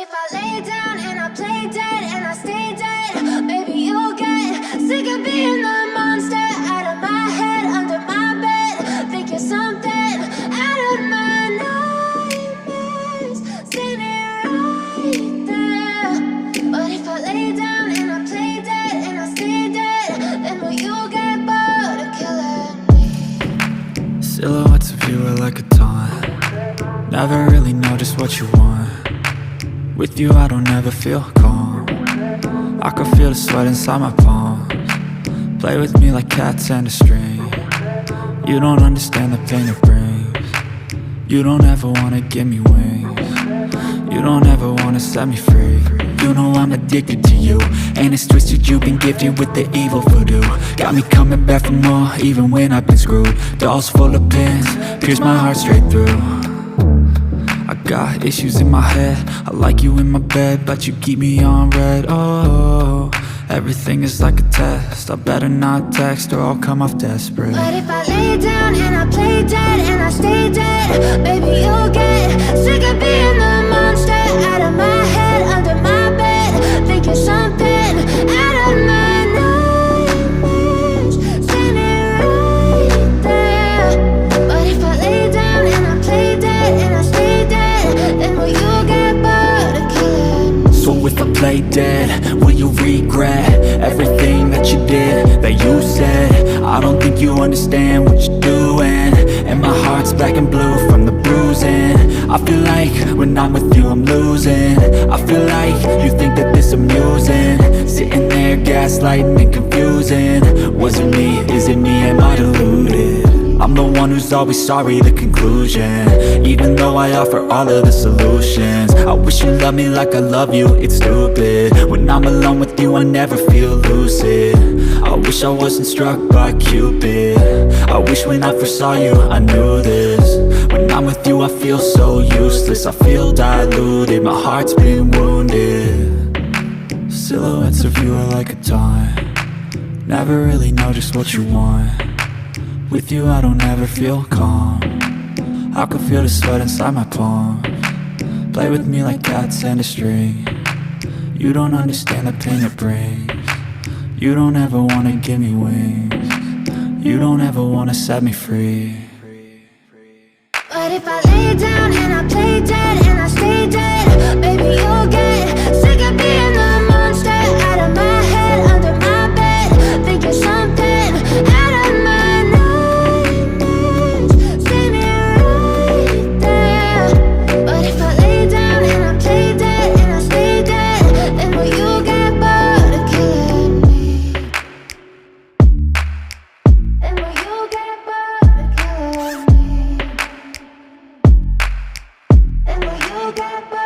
if I lay down and I play dead and I stay dead, maybe you'll get sick of being the monster out of my head, under my bed. Think you're something out of my nightmares, standing right there. But if I lay down and I play dead and I stay dead, then will you get bored of killing me? Silhouettes of you are like a taunt. Never really know just what you want. With you I don't ever feel calm. I can feel the sweat inside my palms. Play with me like cats and a string. You don't understand the pain it brings. You don't ever wanna give me wings. You don't ever wanna set me free. You know I'm addicted to you, and it's twisted, you've been gifted with the evil voodoo. Got me coming back for more, even when I've been screwed. Dolls full of pins, pierce my heart straight through. I got issues in my head, I like you in my bed, but you keep me on red. Oh, everything is like a test, I better not text or I'll come off desperate. But if I lay down and I play dead and I stay dead, maybe you'll get sick of being the monster out of my head, under my bed. Think you're something out of my nightmares, standing right there. But if I lay down and I play dead and I stay dead, then will you get bored of killing me? So if I play dead, will you regret everything that you did, that you said? I don't think you understand what you're doing, and my heart's black and blue from the bruising. I feel like when I'm with you I'm losing. I feel like you think that this amusing, sitting there gaslighting and confusing. Was it me? Is it me? Am I deluded? I'm the one who's always sorry, the conclusion, even though I offer all of the solutions. I wish you loved me like I love you, it's stupid. When I'm alone with you I never feel lucid. I wish I wasn't struck by Cupid. I wish when I first saw you I knew this. When I'm with you I feel so useless, I feel diluted, my heart's been wounded. Silhouettes of you are like a taunt. Never really know just what you want. With you I don't ever feel calm. I can feel the sweat inside my palms. Play with me like cats and a string. You don't understand the pain it brings. You don't ever wanna give me wings. You don't ever wanna set me free. But if I lay down and I play dead and I stay dead, maybe you'll get sick of being the monster out of my head, under my bed. Think you're something out of my nightmares, standing right there. But if I lay down and I play dead and I stay dead, then will you get bored of killing me? Then will you get bored of killing me? And will you get back?